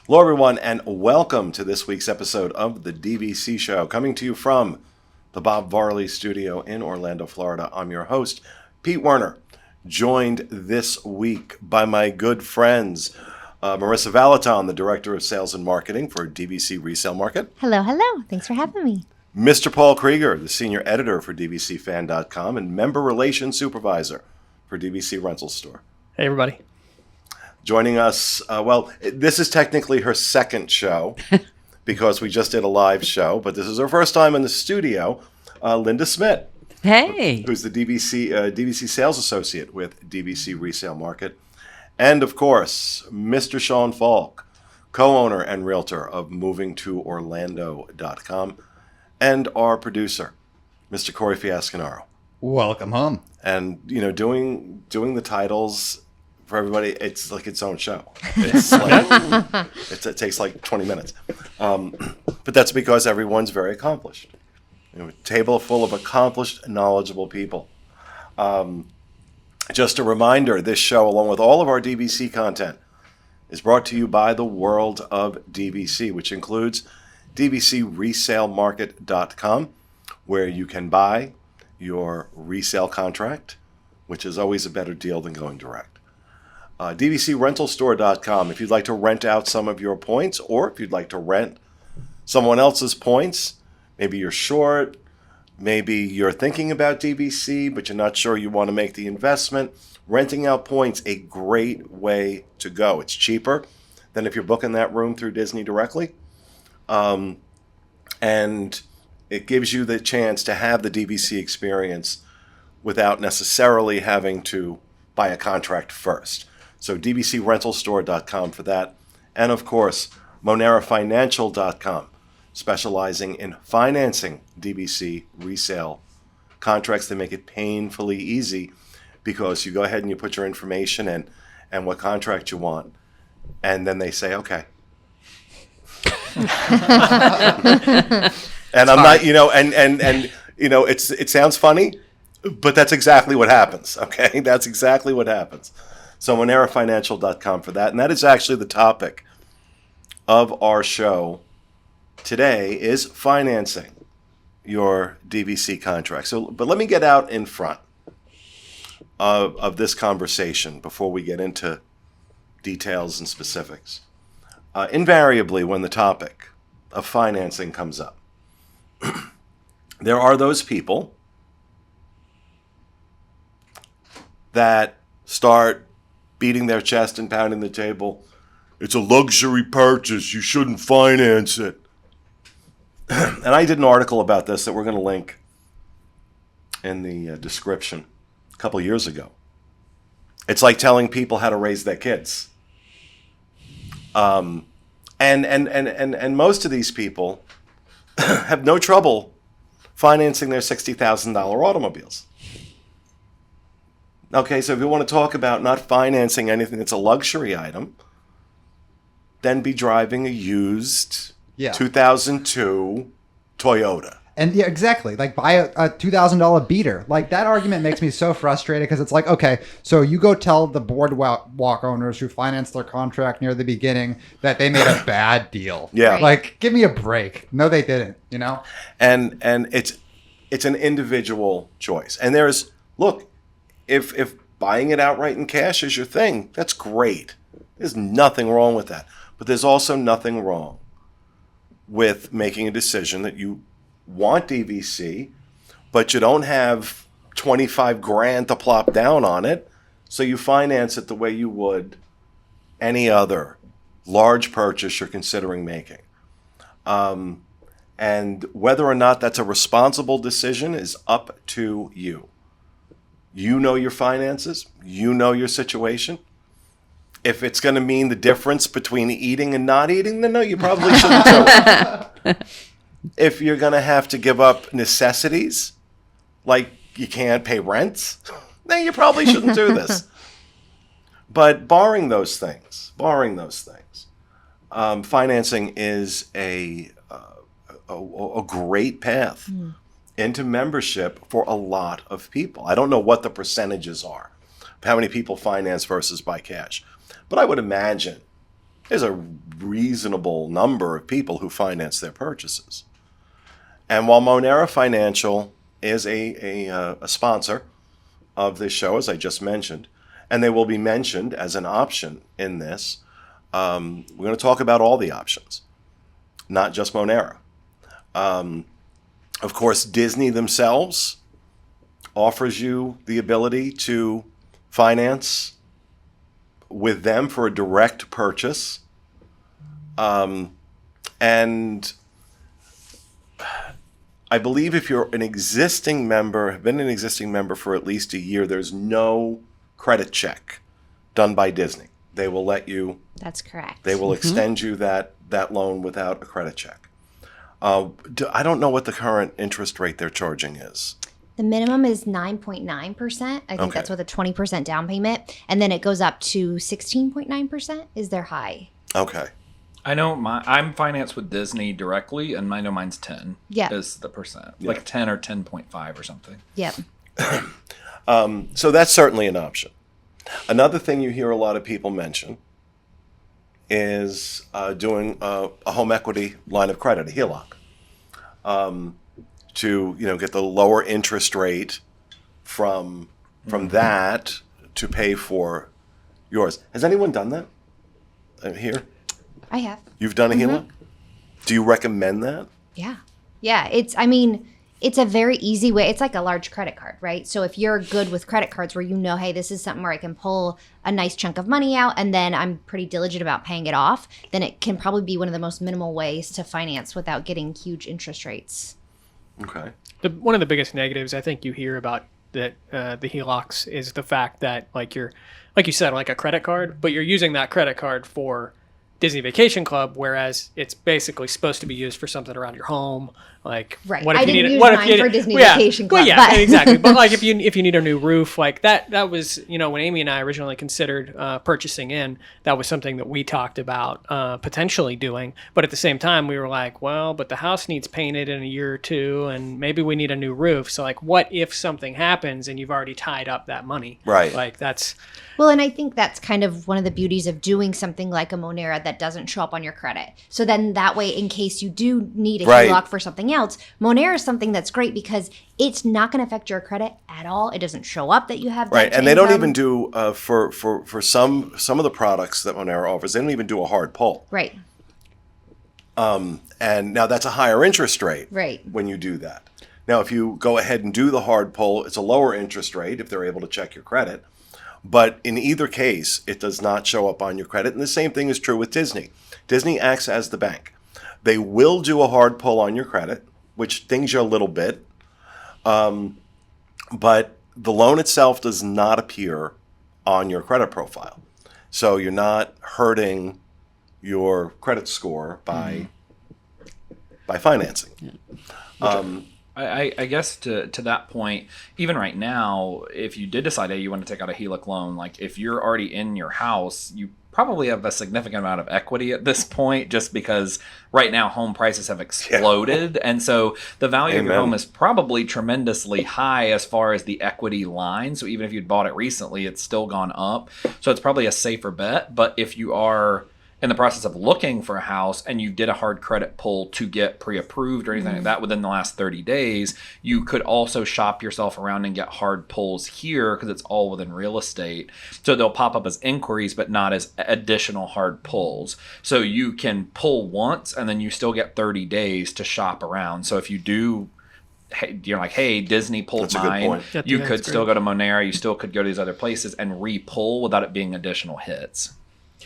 Hello, everyone, and welcome to this week's episode of the DVC Show, coming to you from the Bob Varley Studio in Orlando, Florida. I'm your host, Pete Werner, joined this week by my good friends, Marissa Valaton, the Director of Sales and Marketing for DVC Resale Market. Hello, hello. Thanks for having me. Mr. Paul Krieger, the Senior Editor for DVCFan.com and Member Relations Supervisor for DVC Rental Store. Hey, everybody. Joining us, this is technically her second show because we just did a live show, but this is her first time in the studio, Linda Smith. Hey. Who's the DVC Sales Associate with DVC Resale Market. And, of course, Mr. Sean Falk, co-owner and realtor of movingtoorlando.com, and our producer, Mr. Corey Fiasconaro. Welcome home. And, you know, doing the titles for everybody, it's like its own show. It's like, it takes like 20 minutes. But that's because everyone's very accomplished. You know, a table full of accomplished, knowledgeable people. Just a reminder, this show, along with all of our DVC content, is brought to you by the World of DVC, which includes DVCResaleMarket.com, where you can buy your resale contract, which is always a better deal than going direct. DVCRentalStore.com, if you'd like to rent out some of your points, or if you'd like to rent someone else's points. Maybe you're short, maybe you're thinking about DVC, but you're not sure you want to make the investment. Renting out points, a great way to go. It's cheaper than if you're booking that room through Disney directly. And it gives you the chance to have the DVC experience without necessarily having to buy a contract first. So DVCRentalStore.com for that. And of course, MoneraFinancial.com, specializing in financing DVC resale contracts. They make it painfully easy because you go ahead and you put your information in and what contract you want. And then they say, okay. And I'm not, it sounds funny, but that's exactly what happens, okay? That's exactly what happens. So MoneraFinancial.com for that. And that is actually the topic of our show today, is financing your DVC contract. But let me get out in front of this conversation before we get into details and specifics. Invariably, when the topic of financing comes up, there are those people that start beating their chest and pounding the table. It's a luxury purchase. You shouldn't finance it. And I did an article about this that we're going to link in the description a couple years ago. It's like telling people how to raise their kids. And most of these people have no trouble financing their $60,000 automobiles. Okay, so if you want to talk about not financing anything that's a luxury item, then be driving a used 2002 Toyota. And yeah, exactly. Like, buy a $2,000 beater. Like, that argument makes me so frustrated because it's like, okay, so you go tell the boardwalk owners who financed their contract near the beginning that they made a bad deal. Yeah. Like, give me a break. No, they didn't, you know? And it's an individual choice. And there's, look, if buying it outright in cash is your thing, that's great. There's nothing wrong with that. But there's also nothing wrong with making a decision that you want DVC, but you don't have 25 grand to plop down on it, so you finance it the way you would any other large purchase you're considering making. And whether or not that's a responsible decision is up to you. You know your finances. You know your situation. If it's going to mean the difference between eating and not eating, then no, you probably shouldn't do it. If you're going to have to give up necessities, like you can't pay rent, then you probably shouldn't do this. But barring those things, financing is a great path into membership for a lot of people. I don't know what the percentages are, how many people finance versus buy cash. But I would imagine there's a reasonable number of people who finance their purchases. And while Monera Financial is a sponsor of this show, as I just mentioned, and they will be mentioned as an option in this, we're going to talk about all the options, not just Monera. Of course, Disney themselves offers you the ability to finance with them for a direct purchase. And I believe if you're an existing member, have been an existing member for at least a year, there's no credit check done by Disney. They will let you. That's correct. They will extend you that loan without a credit check. I don't know what the current interest rate they're charging is. The minimum is 9.9%. I think Okay. that's with a 20% down payment. And then it goes up to 16.9% is their high. Okay. I know I'm financed with Disney directly, and I know mine's 10. Yeah. Is the percent. Like 10 or 10.5 or something. Yep. So that's certainly an option. Another thing you hear a lot of people mention is doing a home equity line of credit, a HELOC, to get the lower interest rate from that to pay for yours. Has anyone done that here? I have. You've done a HELOC? Do you recommend that? Yeah. Yeah. It's a very easy way. It's like a large credit card, right? So if you're good with credit cards where hey, this is something where I can pull a nice chunk of money out and then I'm pretty diligent about paying it off, then it can probably be one of the most minimal ways to finance without getting huge interest rates. Okay. One of the biggest negatives I think you hear about the HELOCs is the fact that like you said, like a credit card, but you're using that credit card for Disney Vacation Club, whereas it's basically supposed to be used for something around your home. Like, Right. What if I you didn't need use what if mine you for need- Disney well, yeah, Vacation well, Club, yeah, but- exactly. But like if you need a new roof, like that was when Amy and I originally considered purchasing in, that was something that we talked about potentially doing. But at the same time, we were like, well, but the house needs painted in a year or two, and maybe we need a new roof. So like, what if something happens and you've already tied up that money? Right. Like that's. Well, and I think that's kind of one of the beauties of doing something like a Monera that doesn't show up on your credit. So then that way, in case you do need a Right. HELOC for something else, Monera is something that's great because it's not going to affect your credit at all. It doesn't show up that you have debt Right, to and they don't income. even do for some of the products that Monera offers. They don't even do a hard pull. Right. And now that's a higher interest rate. Right. When you do that. Now, if you go ahead and do the hard pull, it's a lower interest rate if they're able to check your credit. But in either case, it does not show up on your credit. And the same thing is true with Disney. Disney acts as the bank. They will do a hard pull on your credit, which stings you a little bit. But the loan itself does not appear on your credit profile. So you're not hurting your credit score by financing. I guess to that point, even right now, if you did decide, hey, you want to take out a HELOC loan, like if you're already in your house, you probably have a significant amount of equity at this point, just because right now home prices have exploded. And so the value of your Amen. home is probably tremendously high as far as the equity line. So even if you'd bought it recently, it's still gone up. So it's probably a safer bet. But if you are in the process of looking for a house and you did a hard credit pull to get pre-approved or anything like that within the last 30 days, you could also shop yourself around and get hard pulls here because it's all within real estate. So they'll pop up as inquiries, but not as additional hard pulls. So you can pull once and then you still get 30 days to shop around. So if you do, you're like, hey, Disney pulled That's a good mine. point. Yeah, You that's could great. still go to Monera. You still could go to these other places and re-pull without it being additional hits.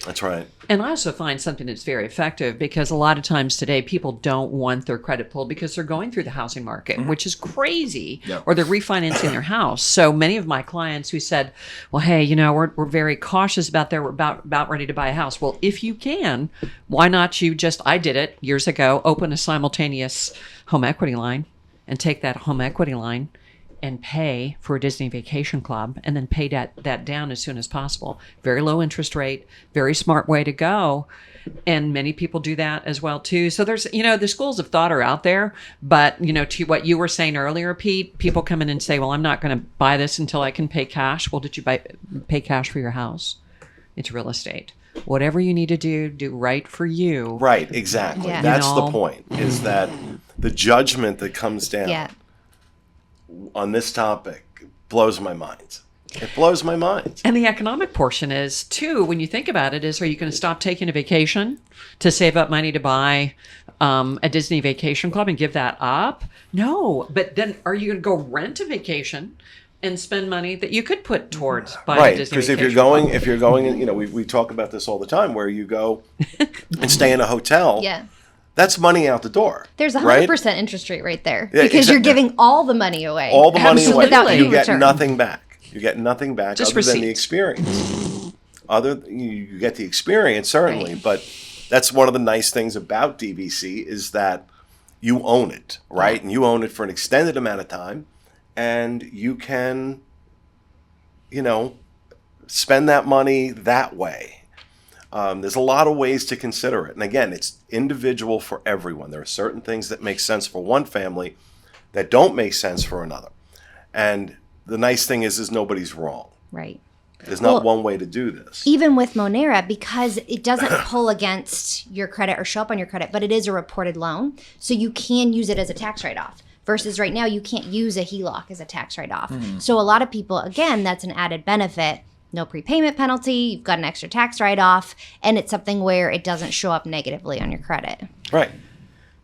That's right. And I also find something that's very effective because a lot of times today people don't want their credit pulled because they're going through the housing market, which is crazy, Yep. or they're refinancing their house. So many of my clients who said, well, hey, we're very cautious about we're about ready to buy a house. Well, if you can, why not I did it years ago, open a simultaneous home equity line and take that home equity line and pay for a Disney Vacation Club and then pay that down as soon as possible. Very low interest rate, very smart way to go. And many people do that as well too. So there's, the schools of thought are out there, but to what you were saying earlier, Pete, people come in and say, well, I'm not going to buy this until I can pay cash. Well, did you pay cash for your house? It's real estate. whatever you need to do right for you. Right, exactly. Yeah. That's You the know? point, is that the judgment that comes down Yeah. on this topic blows my mind. It blows my mind. And the economic portion is too, when you think about it, is are you going to stop taking a vacation to save up money to buy a Disney vacation club and give that up? No. But then are you going to go rent a vacation and spend money that you could put towards buying a Right, Disney because vacation if you're going, you know, we talk about this all the time, where you go and stay in a hotel. Yeah. That's money out the door. There's a right? 100% interest rate right there Yeah, because you're exactly. giving all the money away. All the money away. Without any You get return. nothing back. You get nothing back Just other than the receipts. experience. You get the experience, certainly, Right. but that's one of the nice things about DVC is that you own it, right? And you own it for an extended amount of time, and you can, you know, spend that money that way. There's a lot of ways to consider it. And again, it's individual for everyone. There are certain things that make sense for one family that don't make sense for another. And the nice thing is nobody's wrong. Right. There's not Well, one way to do this. Even with Monera, because it doesn't pull against your credit or show up on your credit, but it is a reported loan. So you can use it as a tax write-off. Versus right now, you can't use a HELOC as a tax write-off. So a lot of people, again, that's an added benefit. No prepayment penalty, you've got an extra tax write-off, and it's something where it doesn't show up negatively on your credit. Right.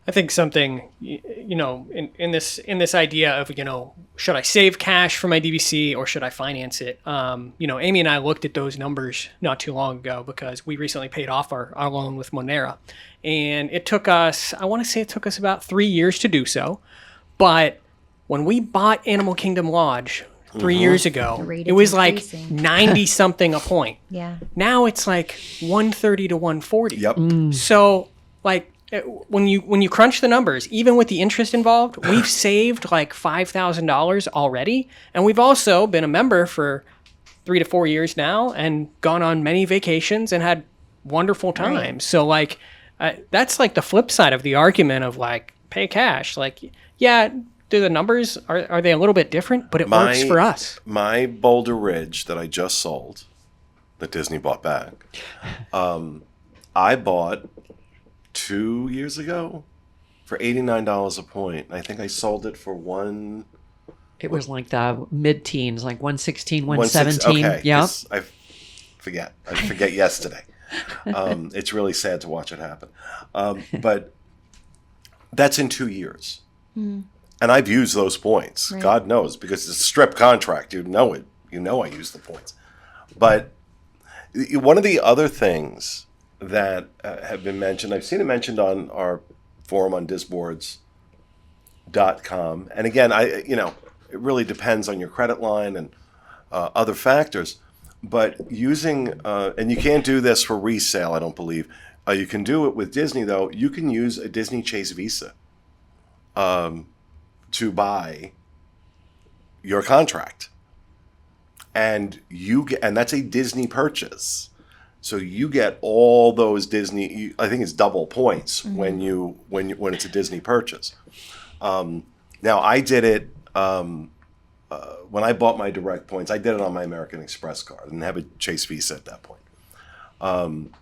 I think something, you know, in this idea of, you know, should I save cash for my DVC or should I finance it? You know, Amy and I looked at those numbers not too long ago because we recently paid off our loan with Monera. And it took us, I want to say it took us about 3 years to do so. But when we bought Animal Kingdom Lodge 3 years ago, rate it is was like increasing. 90 something a point. Yeah. Now it's like 130 to 140. Yep. So, like, when you crunch the numbers, even with the interest involved, we've saved like $5,000 already, and we've also been a member for 3 to 4 years now, and gone on many vacations and had wonderful times. So, like, that's like the flip side of the argument of like pay cash. Like, yeah, do the numbers are they a little bit different? But it works for us. My Boulder Ridge that I just sold, that Disney bought back, I bought 2 years ago for $89 a point. I think I sold it for one. It was like the mid-teens, like 116, 160 117. Okay, Yeah. 'cause I forget yesterday. It's really sad to watch it happen. But that's in 2 years. And I've used those points. Right. God knows, because it's a strip contract. You know it. You know I use the points. But one of the other things that have been mentioned, I've seen it mentioned on our forum on disboards.com. And again, it really depends on your credit line and other factors. But using, and you can't do this for resale, I don't believe. You can do it with Disney, though. You can use a Disney Chase Visa to buy your contract. And that's a Disney purchase. So you get all those Disney. I think it's double points when it's a Disney purchase. Now I did it when I bought my direct points. I did it on my American Express card. I didn't have a Chase Visa at that point, and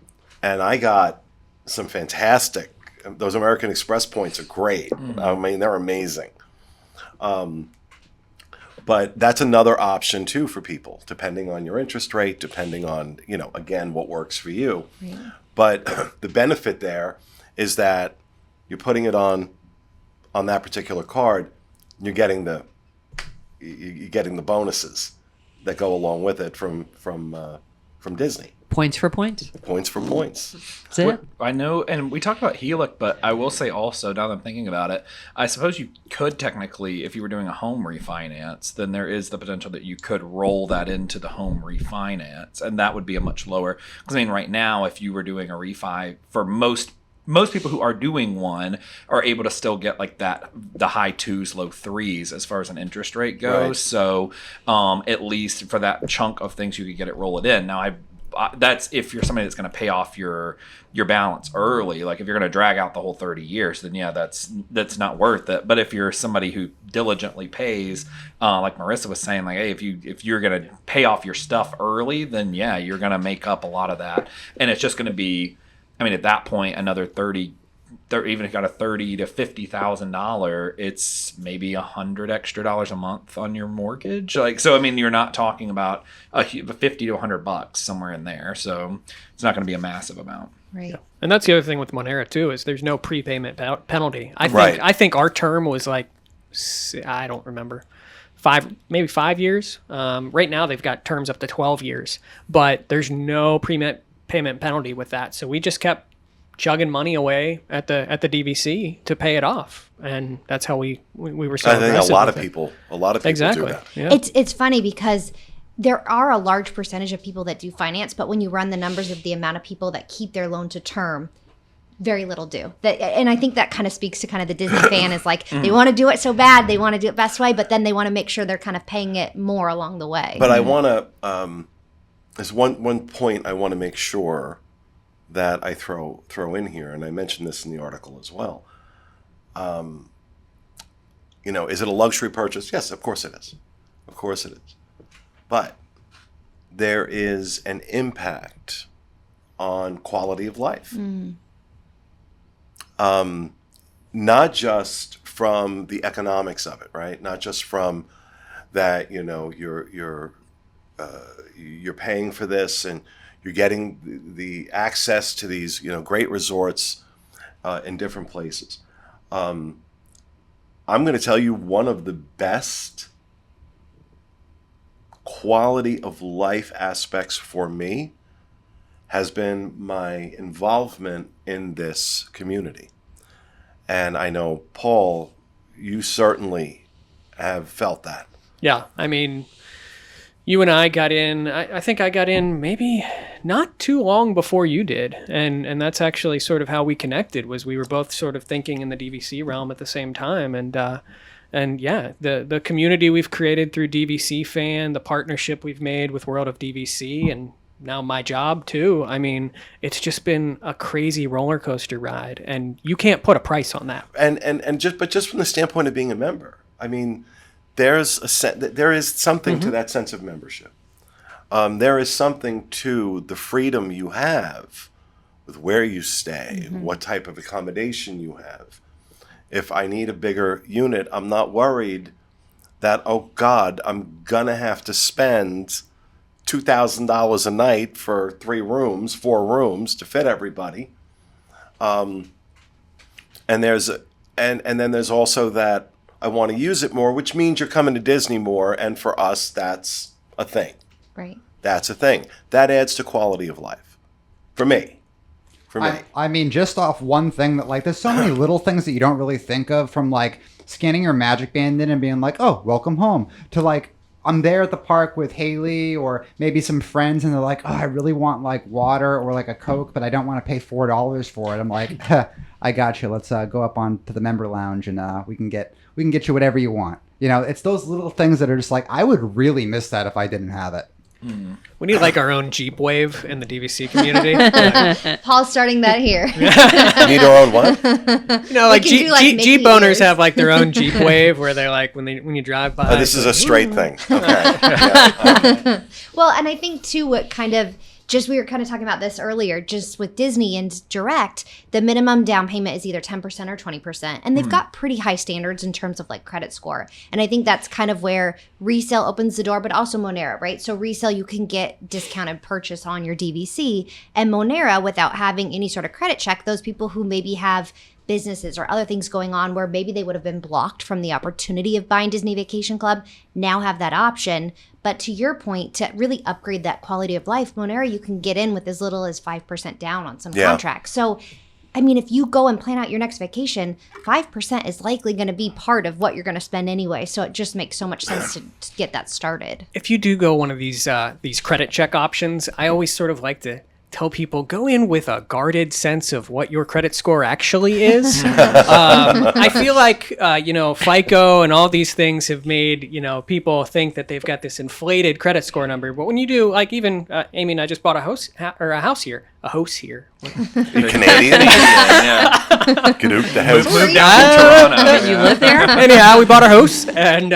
I got some fantastic. Those American Express points are great. I mean, they're amazing. But that's another option too for people, depending on your interest rate, depending on, again, what works for you. Yeah. But the benefit there is that you're putting it on that particular card, you're getting the bonuses that go along with it from Disney. Points for points. Points for points. That's it. I know, and we talked about HELOC, but I will say also, now that I'm thinking about it, I suppose you could technically, if you were doing a home refinance, then there is the potential that you could roll that into the home refinance, and that would be a much lower. Because I mean, right now, if you were doing a refi, for most people who are doing one are able to still get like the high 2s, low 3s as far as an interest rate goes. Right. So at least for that chunk of things, you could get it, roll it in. Now that's if you're somebody that's going to pay off your balance early. Like if you're going to drag out the whole 30 years, then yeah, that's not worth it. But if you're somebody who diligently pays, like Marissa was saying, like, hey, if you're going to pay off your stuff early, then yeah, you're going to make up a lot of that. And it's just going to be, I mean, at that point, another 30, even if you got a $30,000 to $50,000, it's maybe $100 extra a month on your mortgage. Like, so I mean, you're not talking about a 50 to $100 somewhere in there. So it's not going to be a massive amount. Right. Yeah. And that's the other thing with Monera too, is there's no prepayment penalty. Right. I think our term was like, I don't remember, maybe 5 years. Right now they've got terms up to 12 years, but there's no payment penalty with that. So we just kept chugging money away at the DVC to pay it off, and that's how we were so I think aggressive a lot with of it. people Exactly. do that. Yeah. It's funny because there are a large percentage of people that do finance, but when you run the numbers of the amount of people that keep their loan to term, very little do. And I think that kind of speaks to kind of the Disney fan is like they want to do it so bad, they want to do it best way, but then they want to make sure they're kind of paying it more along the way. But I want to, there's one point I want to make sure that I throw in here, and I mentioned this in the article as well. Is it a luxury purchase? Yes, of course it is. Of course it is. But there is an impact on quality of life. Not just from the economics of it, right? Not just from that, you're paying for this and you're getting the access to these, great resorts in different places. I'm going to tell you one of the best quality of life aspects for me has been my involvement in this community. And I know, Paul, you certainly have felt that. Yeah, I mean, you and I got in, I think I got in maybe not too long before you did. And that's actually sort of how we connected, was we were both sort of thinking in the DVC realm at the same time. And yeah, the community we've created through DVC Fan, the partnership we've made with World of DVC, and now my job too. I mean, it's just been a crazy roller coaster ride, and you can't put a price on that. And just from the standpoint of being a member, I mean, there is something to that sense of membership. There is something to the freedom you have with where you stay, what type of accommodation you have. If I need a bigger unit, I'm not worried that, oh God, I'm gonna have to spend $2,000 a night for 4 rooms to fit everybody. And then there's also that I want to use it more, which means you're coming to Disney more, and for us, that's a thing. Right. That's a thing. That adds to quality of life. For me. I mean, just off one thing that, like, there's so many little things that you don't really think of, from, like, scanning your Magic Band in and being like, oh, welcome home, to, like, I'm there at the park with Haley or maybe some friends, and they're like, oh, I really want, like, water or, like, a Coke, but I don't want to pay $4 for it. I'm like, I got you. Let's go up on to the member lounge, and we can get you whatever you want. It's those little things that are just like, I would really miss that if I didn't have it. We need like our own Jeep wave in the DVC community. Paul's starting that here. You need our own what? Like can do, like, Mickey Jeep owners ears. have like their own Jeep wave where they're like, when you drive by. Oh, this is a straight thing. Okay. Well, and I think too, what kind of, just we were kind of talking about this earlier, just with Disney and Direct, the minimum down payment is either 10% or 20%. And they've got pretty high standards in terms of like credit score. And I think that's kind of where resale opens the door, but also Monera, right? So resale, you can get discounted purchase on your DVC, and Monera, without having any sort of credit check, those people who maybe have businesses or other things going on where maybe they would have been blocked from the opportunity of buying Disney Vacation Club now have that option. But to your point, to really upgrade that quality of life, Monera, you can get in with as little as 5% down on some contracts. So, I mean, if you go and plan out your next vacation, 5% is likely going to be part of what you're going to spend anyway. So it just makes so much sense to get that started. If you do go one of these credit check options, I always sort of like to tell people go in with a guarded sense of what your credit score actually is. I feel like, FICO and all these things have made, people think that they've got this inflated credit score number. But when you do, like even Amy and I just bought a house here. You Canadian? Yeah. Get out the house. Moved down from Toronto. You live there? Anyhow, we bought a house, and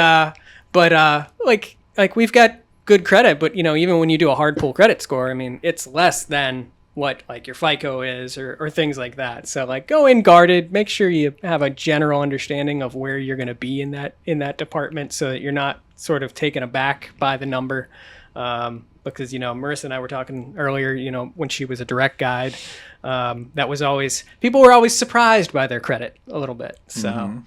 like we've got good credit, but even when you do a hard pull credit score, I mean, it's less than what like your FICO is or things like that. So like go in guarded, make sure you have a general understanding of where you're going to be in that department, so that you're not sort of taken aback by the number. Because Marissa and I were talking earlier, when she was a direct guide, that was always, people were always surprised by their credit a little bit. So. Mm-hmm.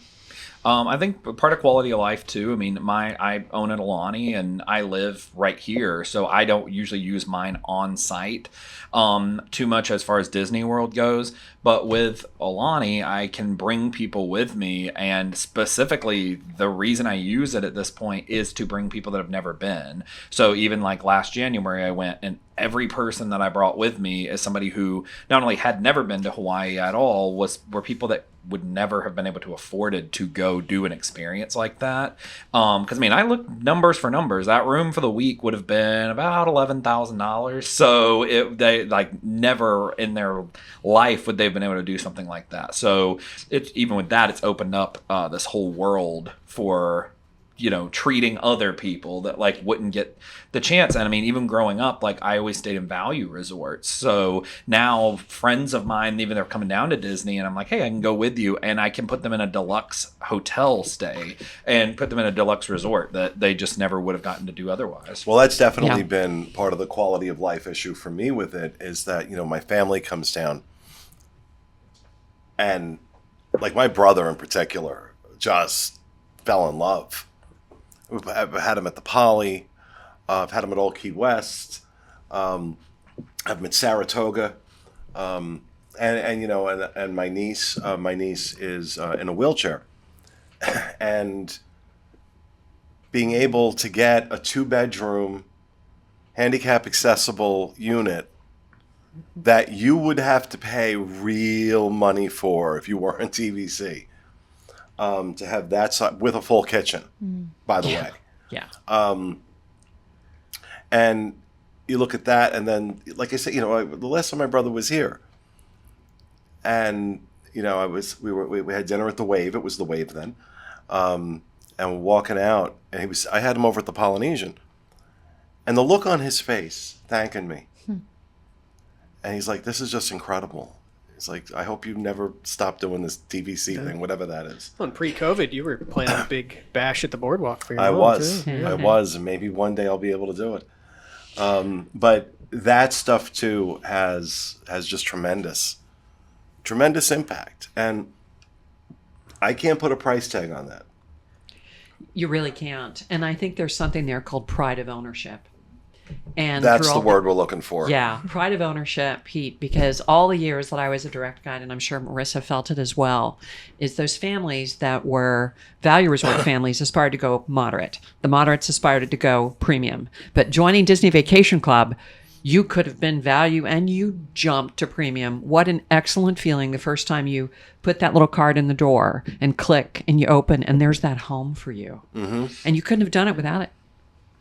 I think part of quality of life too. I mean, I own an Alani and I live right here, so I don't usually use mine on site too much as far as Disney World goes. But with Alani, I can bring people with me, and specifically the reason I use it at this point is to bring people that have never been. So even like last January, I went, and every person that I brought with me as somebody who not only had never been to Hawaii at all were people that would never have been able to afford it to go do an experience like that. Because I mean, I looked numbers for numbers. That room for the week would have been about $11,000. So they like never in their life would they have been able to do something like that. So it's even with that, it's opened up this whole world for treating other people that like wouldn't get the chance. And I mean, even growing up, like I always stayed in value resorts. So now friends of mine, even they're coming down to Disney, and I'm like, hey, I can go with you, and I can put them in a deluxe hotel stay and put them in a deluxe resort that they just never would have gotten to do otherwise. Well, that's definitely been part of the quality of life issue for me with it, is that, my family comes down, and like my brother in particular just fell in love. I've had him at the Poly. I've had him at Old Key West. I've been at Saratoga, and my niece is in a wheelchair, and being able to get a 2-bedroom, handicap accessible unit that you would have to pay real money for if you weren't DVC. To have that side with a full kitchen, by the way. Yeah. And you look at that, and then, like I said, the last time my brother was here, and we had dinner at the Wave. It was the Wave then, and we're walking out, and I had him over at the Polynesian, and the look on his face thanking me, and he's like, "This is just incredible." It's like, I hope you never stop doing this DVC thing, whatever that is. Well, pre-COVID, you were planning a big bash at the boardwalk for your I mom, was. too. I was. And maybe one day I'll be able to do it. But that stuff, too, has just tremendous impact. And I can't put a price tag on that. You really can't. And I think there's something there called pride of ownership. And that's the word we're looking for. Yeah, pride of ownership, Pete, because all the years that I was a direct guide, and I'm sure Marissa felt it as well, is those families that were value resort families aspired to go moderate. The moderates aspired to go premium. But joining Disney Vacation Club, you could have been value and you jumped to premium. What an excellent feeling the first time you put that little card in the door and click and you open and there's that home for you. Mm-hmm. And you couldn't have done it without it.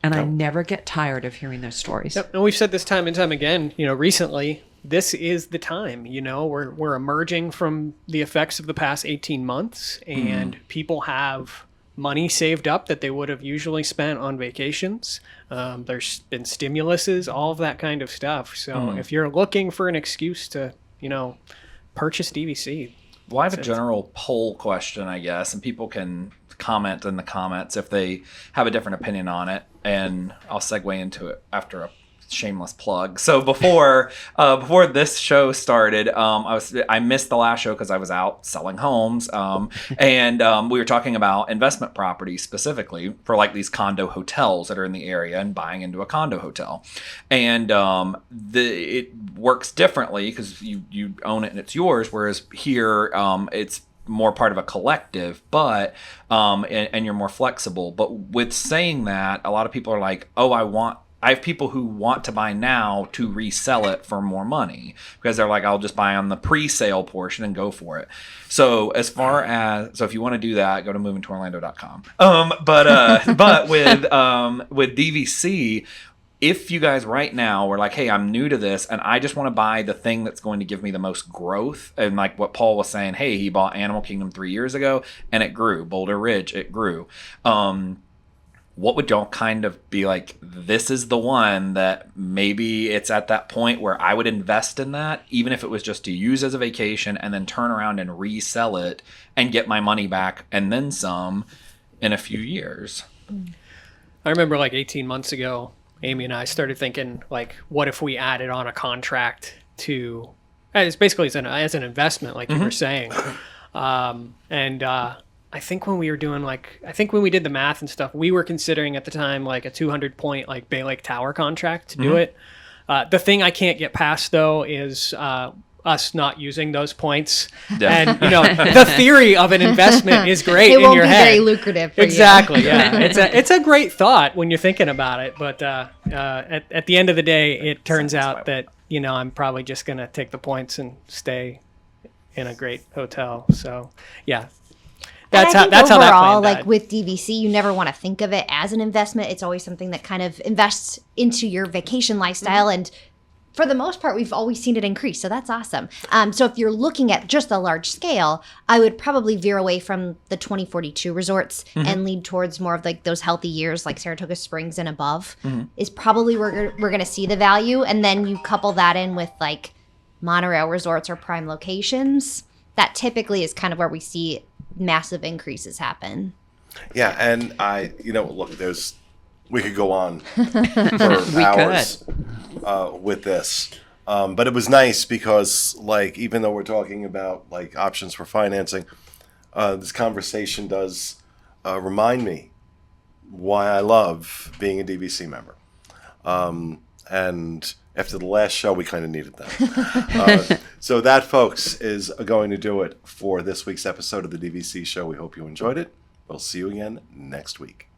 And I never get tired of hearing those stories. Yep. And we've said this time and time again, recently, this is the time, we're emerging from the effects of the past 18 months and people have money saved up that they would have usually spent on vacations. There's been stimuluses, all of that kind of stuff. So if you're looking for an excuse to, purchase DVC. Well, I have a general poll question, I guess, and people can comment in the comments if they have a different opinion on it, and I'll segue into it after a shameless plug. So before this show started, I missed the last show because I was out selling homes, and we were talking about investment properties specifically for like these condo hotels that are in the area and buying into a condo hotel, and it works differently because you own it and it's yours, whereas here it's more part of a collective, but and you're more flexible. But with saying that, a lot of people are like, oh, I want I have people who want to buy now to resell it for more money because they're like, I'll just buy on the pre-sale portion and go for it. So so if you want to do that, go to movingtoorlando.com. But with DVC, if you guys right now were like, hey, I'm new to this and I just want to buy the thing that's going to give me the most growth, and like what Paul was saying, hey, he bought Animal Kingdom 3 years ago and it grew. Boulder Ridge, it grew. What would y'all kind of be like, this is the one that maybe it's at that point where I would invest in that, even if it was just to use as a vacation and then turn around and resell it and get my money back and then some in a few years? I remember like 18 months ago, Amy and I started thinking, like, what if we added on a contract to, it's basically as an investment, like you were saying. I think when we were doing when we did the math and stuff, we were considering at the time like a 200-point like Bay Lake Tower contract to do it. The thing I can't get past though is us not using those points. Yeah. And the theory of an investment is great in your head. It won't be very lucrative for exactly, you. Yeah. It's a great thought when you're thinking about it, but at the end of the day, it turns out that I'm probably just gonna take the points and stay in a great hotel. So yeah. That's how that overall, plan died. like with DVC, you never want to think of it as an investment. It's always something that kind of invests into your vacation lifestyle. And for the most part, we've always seen it increase. So that's awesome. So if you're looking at just the large scale, I would probably veer away from the 2042 resorts and lead towards more of like those healthy years like Saratoga Springs and above is probably where we're going to see the value. And then you couple that in with like monorail resorts or prime locations. That typically is kind of where we see massive increases happen. Yeah, and look, we could go on for hours with this, but it was nice because, like, even though we're talking about like options for financing, this conversation does remind me why I love being a DVC member, and after the last show, we kind of needed that. So that, folks, is going to do it for this week's episode of the DVC show. We hope you enjoyed it. We'll see you again next week.